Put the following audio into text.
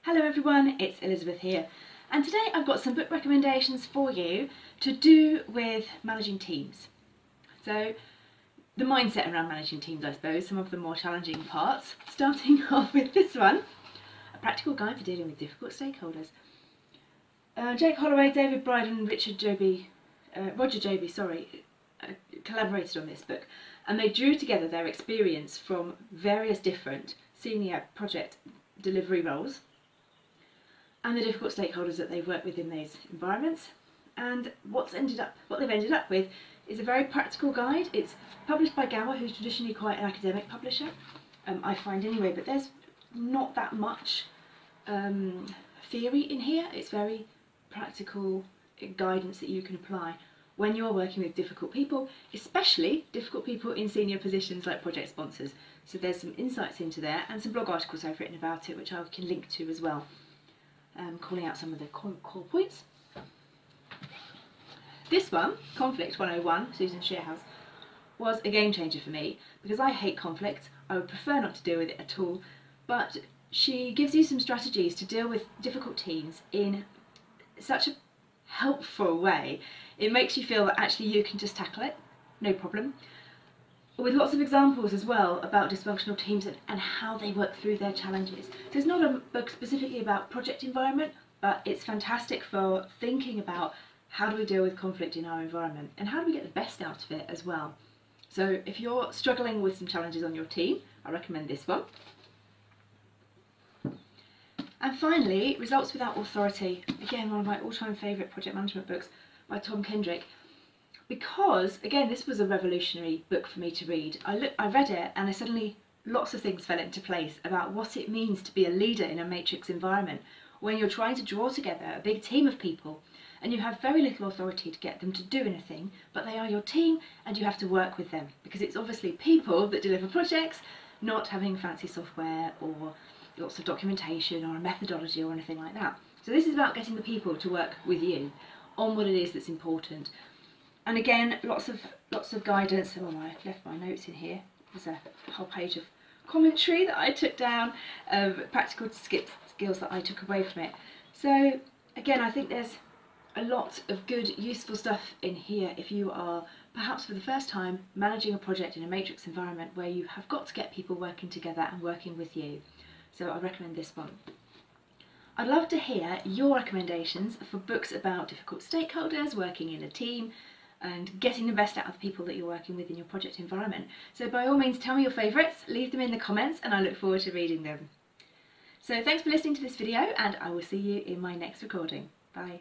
Hello everyone, it's Elizabeth here, and today I've got some book recommendations for you to do with managing teams. So the mindset around managing teams, I suppose, some of the more challenging parts, starting off with this one, A Practical Guide for Dealing with Difficult Stakeholders. Jake Holloway, David Bryden and Roger Joby, collaborated on this book, and they drew together their experience from various different senior project delivery roles and the difficult stakeholders that they've worked with in those environments. And what they've ended up with is a very practical guide. It's published by Gower, who's traditionally quite an academic publisher, I find anyway, but there's not that much theory in here. It's very practical guidance that you can apply when you're working with difficult people, especially difficult people in senior positions like project sponsors. So there's some insights into there and some blog articles I've written about it, which I can link to as well, calling out some of the core points. This one, Conflict 101, Susan Shearhouse, was a game changer for me because I hate conflict. I would prefer not to deal with it at all, but she gives you some strategies to deal with difficult teams in such a helpful way. It makes you feel that actually you can just tackle it, no problem. With lots of examples as well about dysfunctional teams and how they work through their challenges. So it's not a book specifically about project environment, but it's fantastic for thinking about how do we deal with conflict in our environment and how do we get the best out of it as well. So if you're struggling with some challenges on your team, I recommend this one. And finally, Results Without Authority, again one of my all-time favourite project management books by Tom Kendrick. Because, again, this was a revolutionary book for me to read. I read it and lots of things fell into place about what it means to be a leader in a matrix environment when you're trying to draw together a big team of people and you have very little authority to get them to do anything, but they are your team and you have to work with them because it's obviously people that deliver projects, not having fancy software or lots of documentation or a methodology or anything like that. So this is about getting the people to work with you on what it is that's important. And again, lots of guidance. Oh, I've left my notes in here. There's a whole page of commentary that I took down, practical skills that I took away from it. So again, I think there's a lot of good, useful stuff in here if you are perhaps for the first time managing a project in a matrix environment where you have got to get people working together and working with you. So I recommend this one. I'd love to hear your recommendations for books about difficult stakeholders, working in a team, and getting the best out of the people that you're working with in your project environment. So by all means, tell me your favourites, leave them in the comments, and I look forward to reading them. So thanks for listening to this video, and I will see you in my next recording. Bye.